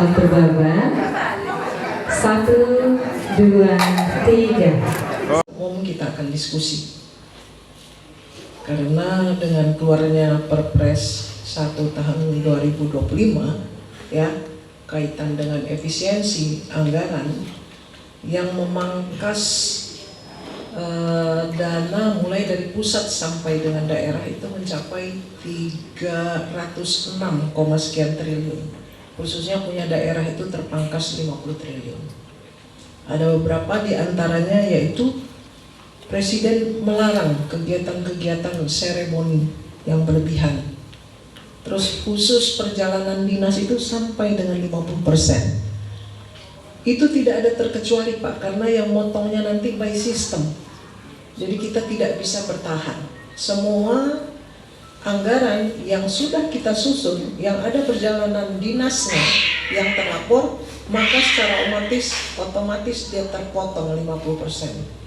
salam berbabat. 1, 2, 3. Umum kita akan diskusi karena dengan keluarnya Perpres 1 tahun 2025 ya, kaitan dengan efisiensi anggaran yang memangkas dana mulai dari pusat sampai dengan daerah itu mencapai 306, sekian triliun. Khususnya punya daerah itu terpangkas 50 triliun. Ada beberapa di antaranya yaitu Presiden melarang kegiatan-kegiatan seremoni yang berlebihan. Terus khusus perjalanan dinas itu sampai dengan 50%. Itu tidak ada terkecuali Pak, karena yang motongnya nanti by system. Jadi kita tidak bisa bertahan. Semua anggaran yang sudah kita susun, yang ada perjalanan dinasnya yang terlapor, maka secara otomatis dia terpotong 50%.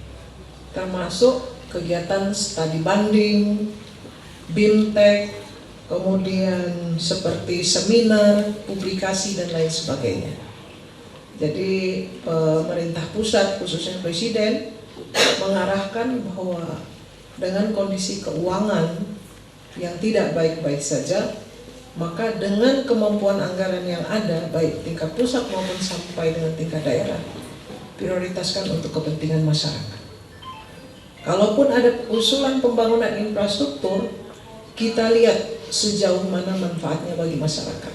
Termasuk kegiatan studi banding, BIMTEK, kemudian seperti seminar, publikasi dan lain sebagainya. Jadi pemerintah pusat khususnya Presiden mengarahkan bahwa dengan kondisi keuangan yang tidak baik-baik saja, maka dengan kemampuan anggaran yang ada baik tingkat pusat maupun sampai dengan tingkat daerah, prioritaskan untuk kepentingan masyarakat. Kalaupun ada usulan pembangunan infrastruktur, kita lihat sejauh mana manfaatnya bagi masyarakat.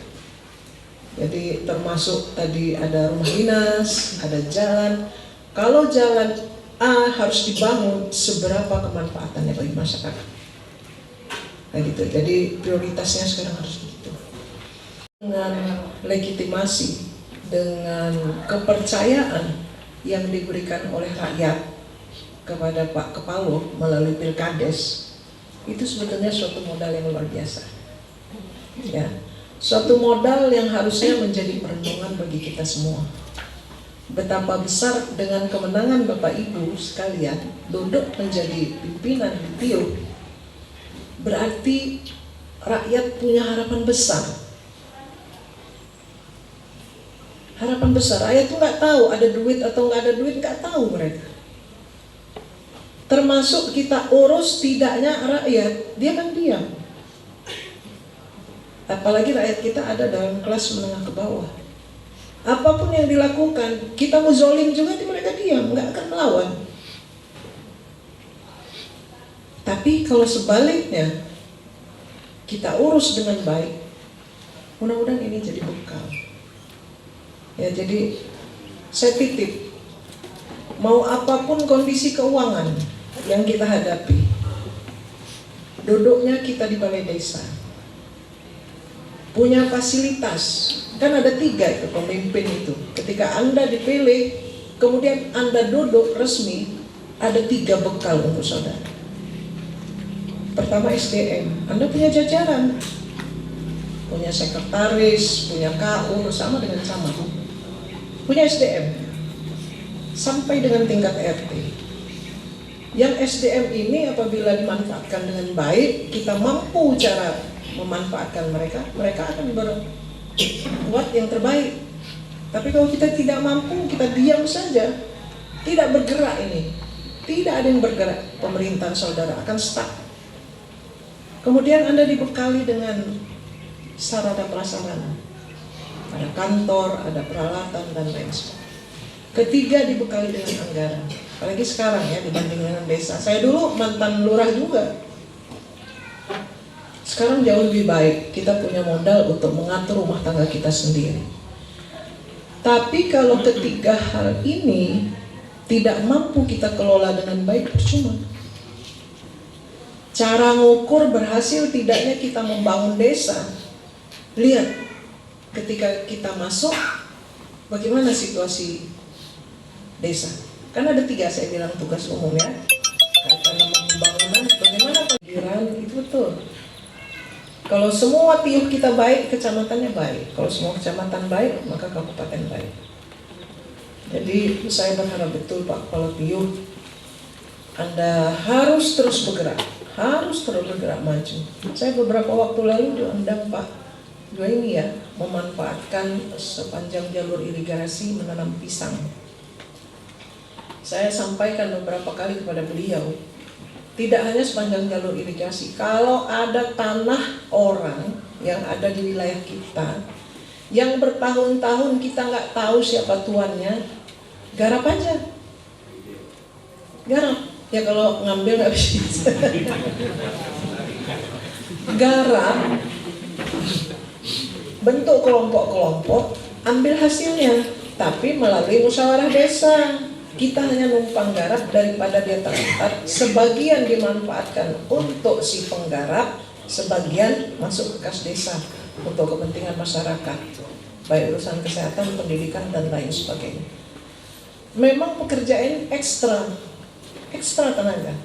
Jadi termasuk tadi ada rumah dinas, ada jalan. Kalau jalan A harus dibangun, seberapa kemanfaatannya bagi masyarakat? Nah gitu. Jadi prioritasnya sekarang harus begitu. Dengan legitimasi, dengan kepercayaan yang diberikan oleh rakyat kepada Pak Kepala melalui Pilkades, itu sebetulnya suatu modal yang luar biasa. Ya. Suatu modal yang harusnya menjadi perenungan bagi kita semua. Betapa besar dengan kemenangan Bapak Ibu sekalian duduk menjadi pimpinan BPIO, berarti rakyat punya harapan besar. Harapan besar, rakyat itu nggak tahu ada duit atau nggak ada duit, nggak tahu mereka. Termasuk kita urus tidaknya rakyat, dia kan diam. Apalagi rakyat kita ada dalam kelas menengah ke bawah. Apapun yang dilakukan, kita mau zolim juga di mereka diam, nggak akan melawan. Tapi kalau sebaliknya, kita urus dengan baik, mudah-mudahan ini jadi bekal. Ya, jadi saya titip, mau apapun kondisi keuangan yang kita hadapi, duduknya kita di balai desa, punya fasilitas, kan ada 3 itu pemimpin itu. Ketika Anda dipilih, kemudian Anda duduk resmi, ada 3 bekal untuk saudara. Pertama SDM, Anda punya jajaran, punya sekretaris, punya KU, sama dengan camat, punya SDM, sampai dengan tingkat RT. Yang SDM ini apabila dimanfaatkan dengan baik, kita mampu cara memanfaatkan mereka akan berbuat yang terbaik. Tapi kalau kita tidak mampu, kita diam saja, tidak bergerak ini, tidak ada yang bergerak, pemerintahan saudara akan stuck. Kemudian Anda dibekali dengan sarana prasarana, ada kantor, ada peralatan dan lain sebagainya. Ketiga, dibekali dengan anggaran. Apalagi sekarang ya, dibanding dengan desa. Saya dulu mantan lurah juga. Sekarang jauh lebih baik, kita punya modal untuk mengatur rumah tangga kita sendiri. Tapi kalau ketiga hal ini tidak mampu kita kelola dengan baik, percuma. Cara ngukur berhasil tidaknya kita membangun desa, lihat ketika kita masuk, bagaimana situasi desa. Kan ada 3 saya bilang tugas umum ya, kaitan dengan pembangunan, bagaimana penggiran, itu betul. Kalau semua tiup kita baik, kecamatannya baik. Kalau semua kecamatan baik, maka kabupaten baik. Jadi saya berharap betul Pak Kepala Tiup, Anda harus terus bergerak maju. Saya beberapa waktu lalu diundang Pak dua ini ya, memanfaatkan sepanjang jalur irigasi menanam pisang. Saya sampaikan beberapa kali kepada beliau, tidak hanya sepanjang jalur irigasi, kalau ada tanah orang yang ada di wilayah kita, yang bertahun-tahun kita nggak tahu siapa tuannya, garap aja. Garap, ya kalau ngambil nggak bisa. Garap, bentuk kelompok-kelompok, ambil hasilnya, tapi melalui musyawarah desa. Kita hanya numpang garap daripada dia terlantar. Sebagian dimanfaatkan untuk si penggarap, sebagian masuk ke kas desa untuk kepentingan masyarakat, baik urusan kesehatan, pendidikan, dan lain sebagainya. Memang pekerjaan ekstra tenaga.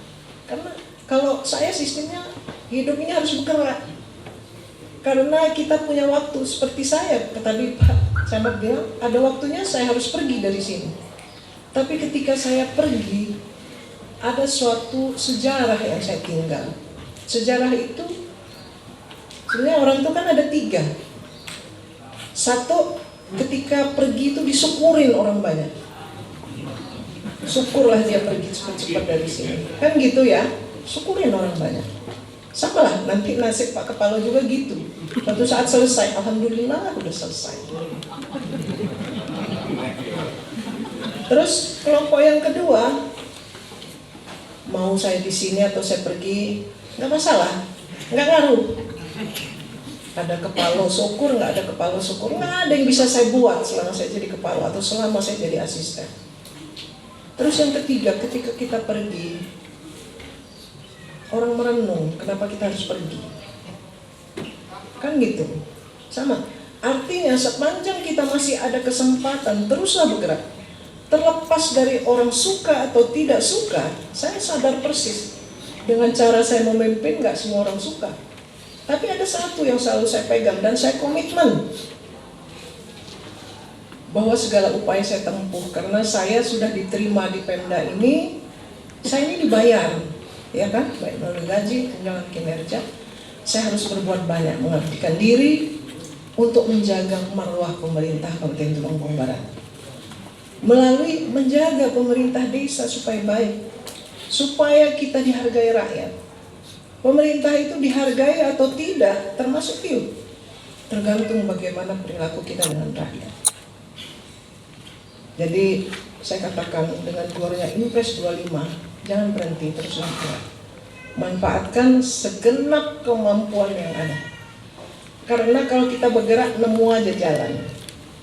Karena kalau saya sistemnya hidup ini harus bergerak. Karena kita punya waktu, seperti saya tadi Pak Camat bilang, ada waktunya saya harus pergi dari sini. Tapi ketika saya pergi, ada suatu sejarah yang saya tinggal. Sejarah itu, sebenarnya orang itu kan ada 3. Satu, ketika pergi itu disyukurin orang banyak. Syukurlah dia pergi cepat-cepat dari sini. Kan gitu ya, syukurin orang banyak. Sama lah, nanti nasib Pak Kepala juga gitu. Suatu saat selesai, alhamdulillah udah selesai. Terus kelompok yang kedua, mau saya di sini atau saya pergi, nggak masalah, nggak ngaruh. Ada kepala syukur, nggak ada kepala syukur, nggak ada yang bisa saya buat selama saya jadi kepala atau selama saya jadi asisten. Terus yang ketiga, ketika kita pergi, orang merenung, kenapa kita harus pergi? Kan gitu, sama. Artinya sepanjang kita masih ada kesempatan, teruslah bergerak. Terlepas dari orang suka atau tidak suka, saya sadar persis dengan cara saya memimpin nggak semua orang suka. Tapi ada satu yang selalu saya pegang dan saya komitmen bahwa segala upaya saya tempuh karena saya sudah diterima di Pemda ini, saya ini dibayar, ya kan, baik melalui gaji, tunjangan kinerja. Saya harus berbuat banyak, mengabdikan diri untuk menjaga marwah pemerintah Kabupaten Tulungagung Barat. Melalui menjaga pemerintah desa supaya baik, supaya kita dihargai rakyat. Pemerintah itu dihargai atau tidak termasuk you, tergantung bagaimana perilaku kita dengan rakyat. Jadi saya katakan dengan keluarnya Impres 25, jangan berhenti, terus bergerak. Manfaatkan segenap kemampuan yang ada. Karena kalau kita bergerak nemu aja jalan.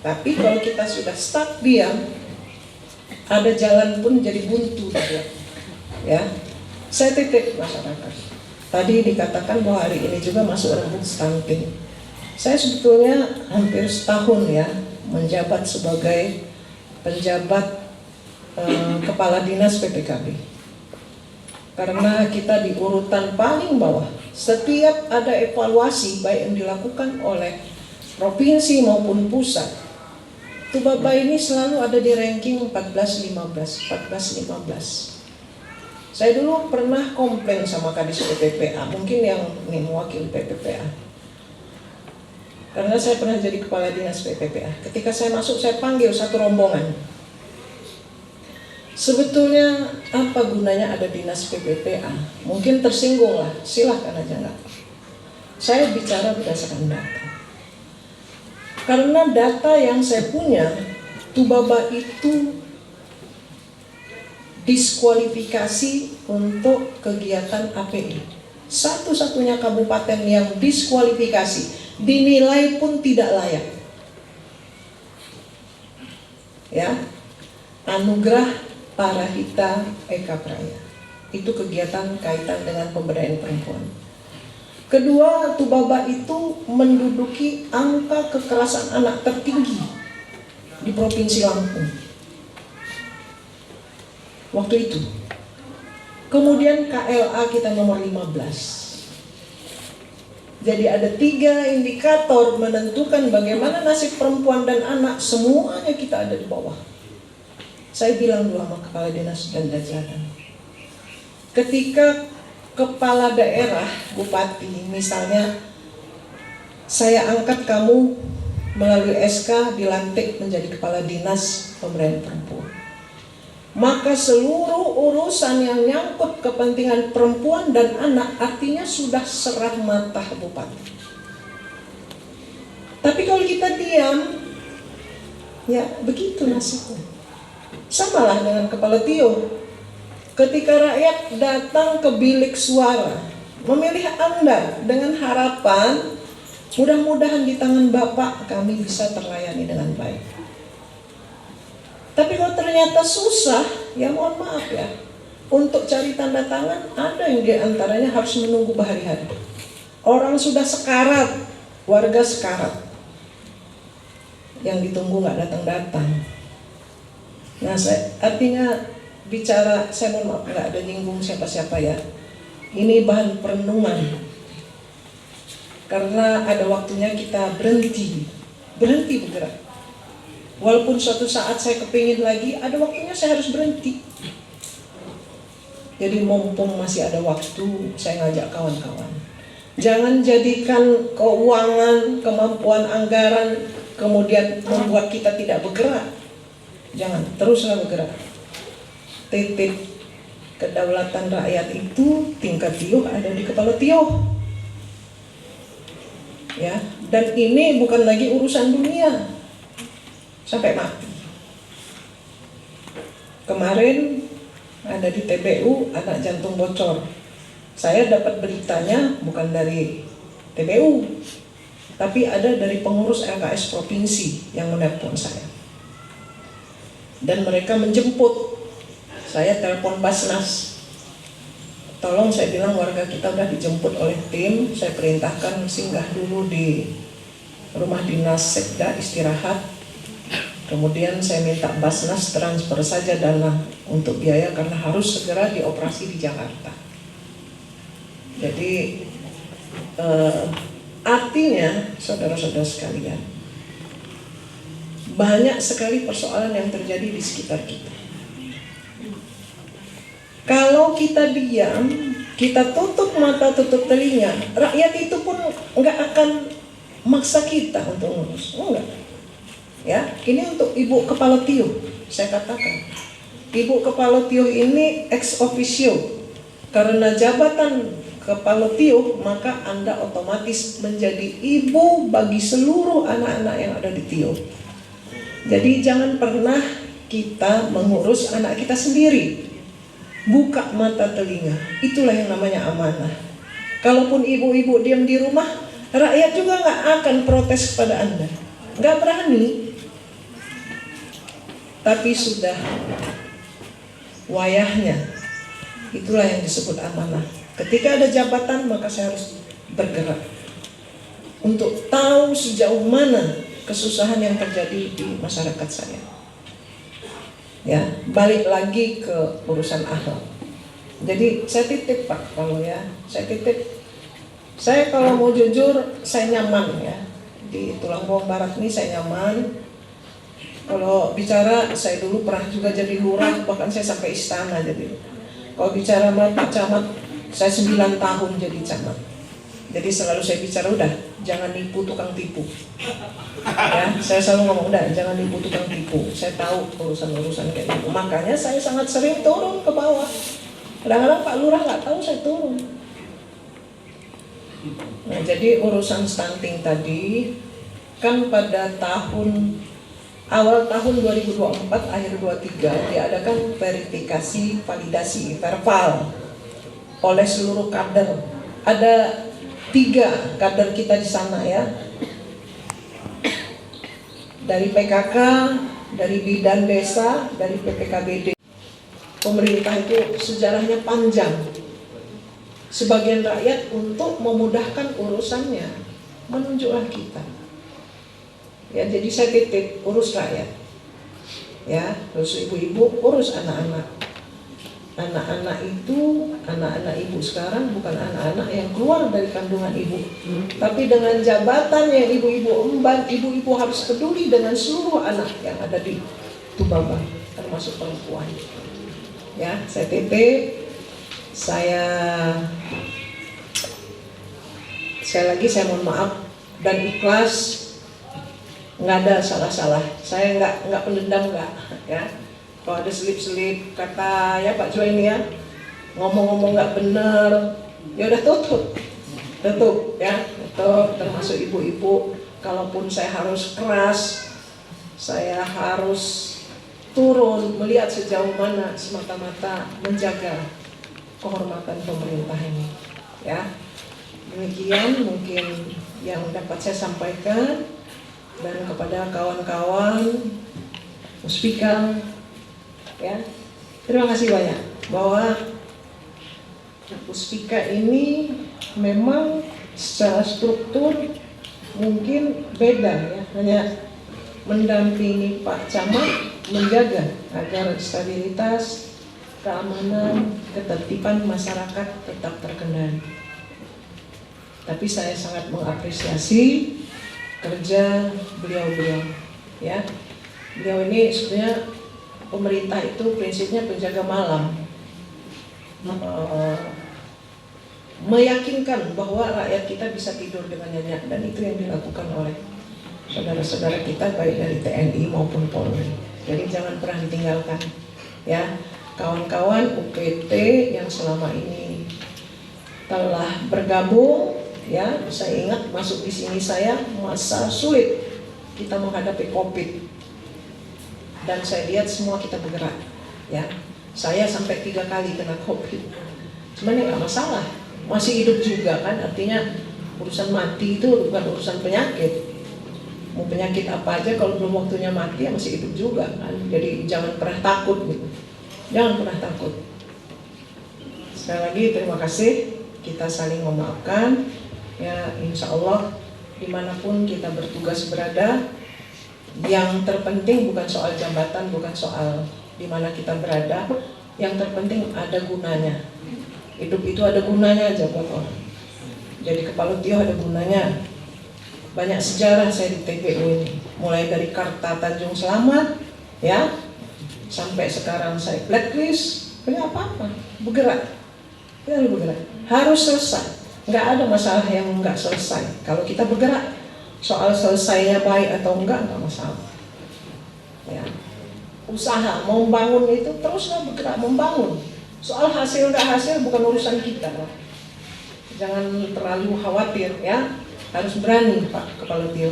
Tapi kalau kita sudah stuck diam, ada jalan pun jadi buntu ya. Saya titip masyarakat. Tadi dikatakan bahwa hari ini juga masuk rembuk stunting. Saya sebetulnya hampir setahun ya menjabat sebagai penjabat kepala dinas PPKB. Karena kita di urutan paling bawah. Setiap ada evaluasi baik yang dilakukan oleh provinsi maupun pusat, Tubaba ini selalu ada di ranking 14-15. Saya dulu pernah komplain sama Kadis PPPA, mungkin yang ini mewakili PPPA. Karena saya pernah jadi kepala dinas PPPA. Ketika saya masuk, saya panggil satu rombongan. Sebetulnya apa gunanya ada dinas PPPA? Mungkin tersinggung lah, silahkan aja enggak. Saya bicara berdasarkan data. Karena data yang saya punya, Tubaba itu diskualifikasi untuk kegiatan API. Satu-satunya kabupaten yang diskualifikasi, dinilai pun tidak layak. Ya, Anugerah Parahita Eka Praya. Itu kegiatan kaitan dengan pemberdayaan perempuan. Kedua, Tubaba itu menduduki angka kekerasan anak tertinggi di Provinsi Lampung waktu itu. Kemudian KLA kita nomor 15. Jadi ada 3 indikator menentukan bagaimana nasib perempuan dan anak, semuanya kita ada di bawah. Saya bilang dulu sama kepala dinas dan jajaran, ketika kepala daerah, bupati misalnya saya angkat kamu melalui SK dilantik menjadi kepala dinas pemberdayaan perempuan. Maka seluruh urusan yang nyangkut kepentingan perempuan dan anak artinya sudah serah mata bupati. Tapi kalau kita diam, ya begitu nasibnya. Samalah dengan kepala Tio. Ketika rakyat datang ke bilik suara, memilih Anda dengan harapan mudah-mudahan di tangan Bapak kami bisa terlayani dengan baik. Tapi kalau ternyata susah, ya mohon maaf ya, untuk cari tanda tangan ada yang diantaranya harus menunggu berhari-hari. Orang sudah sekarat, warga sekarat, yang ditunggu nggak datang-datang. Nah, artinya bicara, saya mohon maaf nggak ada nyinggung siapa-siapa ya. Ini bahan perenungan. Karena ada waktunya kita berhenti bergerak. Walaupun suatu saat saya kepingin lagi, ada waktunya saya harus berhenti. Jadi mumpung masih ada waktu, saya ngajak kawan-kawan. Jangan jadikan keuangan, kemampuan anggaran, kemudian membuat kita tidak bergerak. Jangan, teruslah bergerak. Titip kedaulatan rakyat itu tingkat Tio ada di kepala Tio. Ya, dan ini bukan lagi urusan dunia. Sampai mati. Kemarin ada di TBU anak jantung bocor. Saya dapat beritanya bukan dari TBU, tapi ada dari pengurus LKS provinsi yang menelpon saya. Dan mereka menjemput. Saya telepon Basnas. Tolong, saya bilang warga kita udah dijemput oleh tim. Saya perintahkan singgah dulu di rumah dinas Sekda istirahat. Kemudian saya minta Basnas transfer saja dana untuk biaya karena harus segera dioperasi di Jakarta. Jadi artinya saudara-saudara sekalian, banyak sekali persoalan yang terjadi di sekitar kita. Kalau kita diam, kita tutup mata, tutup telinga, rakyat itu pun nggak akan maksa kita untuk ngurus, enggak. Ya, ini untuk Ibu Kepala Tio, saya katakan. Ibu Kepala Tio ini ex officio. Karena jabatan Kepala Tio, maka Anda otomatis menjadi ibu bagi seluruh anak-anak yang ada di Tio. Jadi jangan pernah kita mengurus anak kita sendiri. Buka mata telinga, itulah yang namanya amanah. Kalaupun ibu-ibu diam di rumah, rakyat juga nggak akan protes kepada Anda. Nggak berani. Tapi sudah wayahnya, itulah yang disebut amanah. Ketika ada jabatan, maka saya harus bergerak untuk tahu sejauh mana kesusahan yang terjadi di masyarakat saya. Ya, balik lagi ke urusan akhlak. Jadi saya titip Pak, kalau ya, saya titip. Saya kalau mau jujur, saya nyaman ya di Tulang Bawang Barat ini, saya nyaman. Kalau bicara, saya dulu pernah juga jadi lurah, bahkan saya sampai istana jadi. Kalau bicara sama Pak Camat, saya 9 tahun jadi camat. Jadi selalu saya bicara, udah jangan nipu tukang tipu. Ya, saya selalu ngomong, udah jangan nipu tukang tipu. Saya tahu urusan-urusan kayak gitu. Makanya saya sangat sering turun ke bawah. Kadang-kadang Pak Lurah nggak tahu saya turun. Nah, jadi urusan stunting tadi kan pada awal tahun 2024 akhir 2023 diadakan verifikasi validasi verbal oleh seluruh kader. Ada 3 kader kita di sana ya, dari PKK, dari Bidan Desa, dari PPKBD. Pemerintah itu sejarahnya panjang. Sebagian rakyat untuk memudahkan urusannya menunjuklah kita. Ya, jadi saya titip urus rakyat. Ya, terus ibu-ibu urus anak-anak. Anak-anak itu, anak-anak ibu sekarang bukan anak-anak yang keluar dari kandungan ibu. Tapi dengan jabatan yang ibu-ibu emban, ibu-ibu harus peduli dengan seluruh anak yang ada di Tubaban, termasuk perempuan. Ya, saya titip. Saya mohon maaf, dan ikhlas, nggak ada salah-salah. Saya nggak pendendam, nggak ya. Kalau ada selip-selip kata ya Pak Jo ini ya, ngomong-ngomong nggak benar, ya udah tutup ya, tutup. Termasuk ibu-ibu, kalaupun saya harus keras, saya harus turun melihat sejauh mana, semata-mata menjaga kehormatan pemerintah ini ya. Demikian mungkin yang dapat saya sampaikan, dan kepada kawan-kawan Muspika ya, terima kasih banyak bahwa Muspika ini memang secara struktur mungkin beda ya, hanya mendampingi Pak Camat menjaga agar stabilitas, keamanan, ketertiban masyarakat tetap terkendali. Tapi saya sangat mengapresiasi kerja beliau-beliau ya. Beliau ini sebenarnya, pemerintah itu prinsipnya penjaga malam, meyakinkan bahwa rakyat kita bisa tidur dengan nyenyak, dan itu yang dilakukan oleh saudara-saudara kita baik dari TNI maupun Polri. Jadi jangan pernah ditinggalkan ya, kawan-kawan UPT yang selama ini telah bergabung ya. Saya ingat masuk di sini saya masa sulit kita menghadapi COVID, dan saya lihat semua kita bergerak ya. Saya sampai 3 kali kena COVID, cuman ya nggak masalah, masih hidup juga kan. Artinya urusan mati itu bukan urusan penyakit. Mau penyakit apa aja, kalau belum waktunya mati ya masih hidup juga kan. Jadi jangan pernah takut gitu, jangan pernah takut. Sekali lagi terima kasih, kita saling memaafkan ya. Insya Allah dimanapun kita bertugas berada, yang terpenting bukan soal jabatan, bukan soal dimana kita berada, yang terpenting ada gunanya. Hidup itu ada gunanya aja buat orang. Jadi Kepala Tio ada gunanya. Banyak sejarah saya di TPU ini, mulai dari Karta Tanjung Selamat ya, sampai sekarang saya blacklist. Punya apa-apa, bergerak, kita harus bergerak, harus selesai. Nggak ada masalah yang nggak selesai kalau kita bergerak. Soal selesainya baik atau enggak masalah ya. Usaha mau bangun itu teruslah bergerak membangun. Soal hasil nggak hasil bukan urusan kita lah. Jangan terlalu khawatir ya. Harus berani Pak Kepala Tio.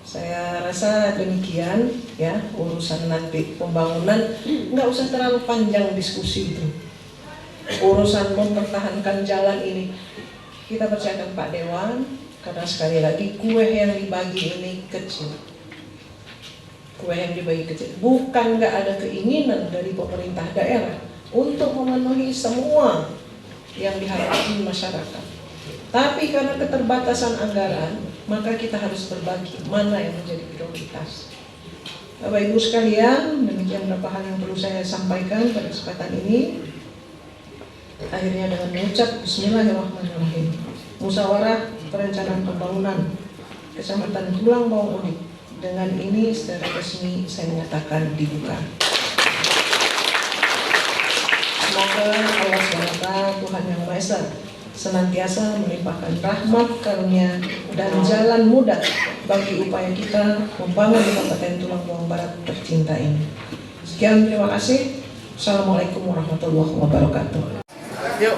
Saya rasa demikian ya, urusan nanti pembangunan nggak usah terlalu panjang diskusi itu. Urusan mempertahankan jalan ini kita percayakan Pak Dewan, karena sekali lagi kue yang dibagi ini kecil. Kue yang dibagi kecil, bukan nggak ada keinginan dari pemerintah daerah untuk memenuhi semua yang diharapkan masyarakat. Tapi karena keterbatasan anggaran, maka kita harus berbagi mana yang menjadi prioritas. Bapak Ibu sekalian, demikian beberapa hal yang perlu saya sampaikan pada kesempatan ini. Akhirnya dengan mengucap Bismillahirrahmanirrahim, musyawarah perencanaan pembangunan Kecamatan Tulang Bawang Udik dengan ini secara resmi saya menyatakan dibuka. Semoga Allah SWT, Tuhan Yang Maha Esa, senantiasa melimpahkan rahmat, karunia, dan jalan mudah bagi upaya kita membangun Kabupaten Tulang Bawang Barat tercinta ini. Sekian, terima kasih. Assalamualaikum warahmatullahi wabarakatuh. Yuk.